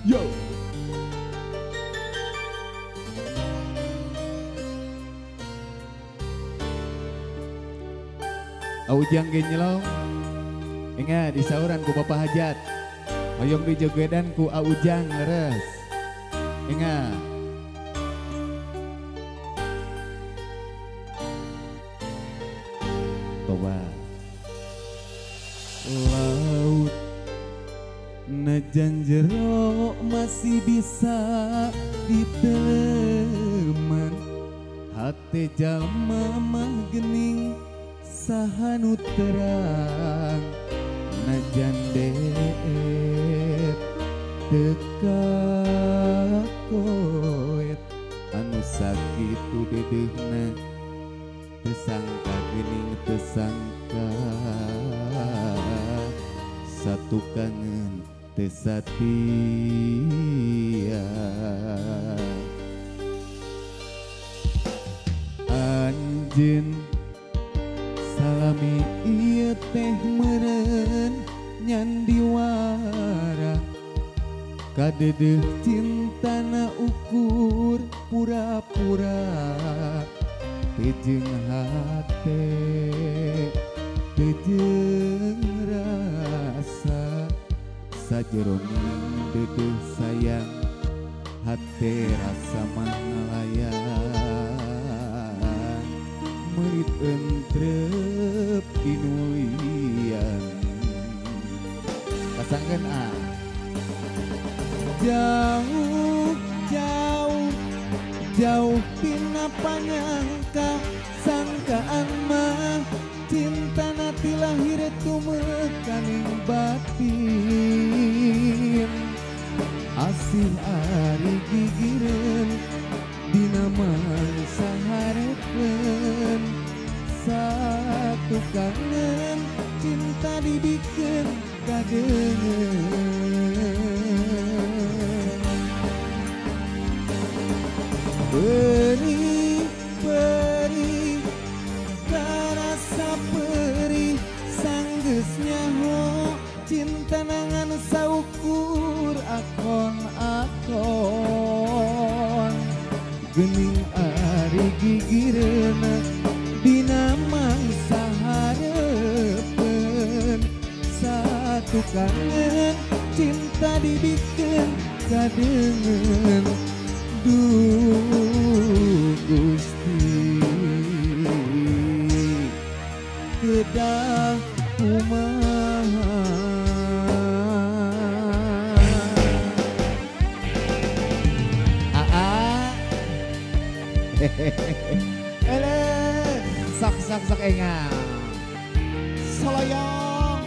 Yo. Aujang ge nyelong. Ingat di sauran ku Bapak Hajat. Hoyong di jogedan ku Aujang leres. Ingat. Toba. Laut najan jero masih bisa diteman. Hati jalma mah gening sahanu terang. Najan deet teka koet anu sakitu dedehna tesangka gening tesangka satu kangen tesatia anjeun salami ieu teh meureun nyandiwara kadedeh cintana ukur pura-pura teu hate teu rasa sajeroning dedeh sayang hate rasa mah ngalayan merit entrep inulian pasangkeun ah jauh jauh jauh tina panyangka sangkaan mah cinta nati lahir tumekaning batin asih ari gigireun dina mangsa harepeun satu kangen cinta dibikeun kadengeun beri beri karasa perih sanggeus nyaho cinta nangan saukur akon-akon gening ari gigireuna dina mangsa hareupeun satu kangen cinta dibikeun kadengeun duh Gusti kedah kumaha Ele sak engang soloyong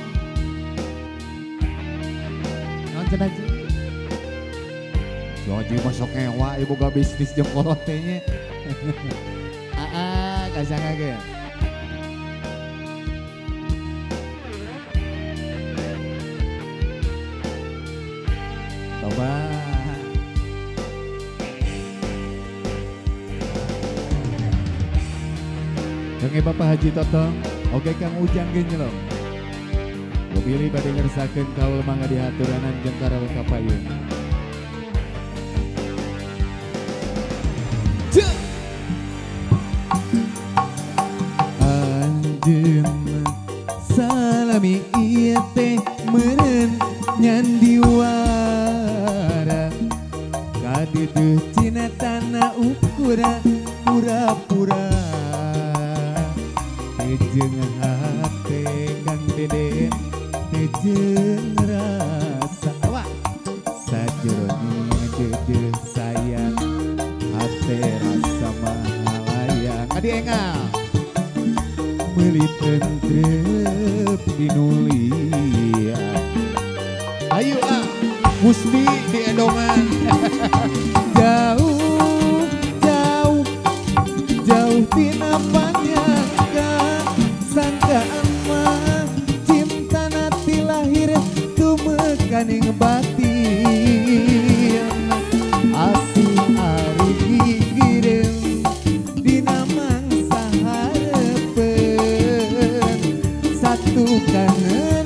nonton aja Joji masuk ngewa ibu gak bisnis jeung kolotenya kasang aja coba Dengi Bapak Haji Totong, oke Kang Ujang gini loh. Pilih pada ngersakeun kaul mangga dihaturanan jeung karal kapayun. Anjeun salami ieu teh meureun nyandiwara kadeuh cina tanah ukura pura-pura jeung hate kang deden jeung rasa wah sajeroning dedeh sayang hate rasa mahalayang adi engal meulit entrep dinulian ayo ah Gusti di endongan jauh jauh jauh tina panyangka sangkaan mah cinta nati lahir tumekaning batin asih ari gigireun dina mangsa harepeun satu kangen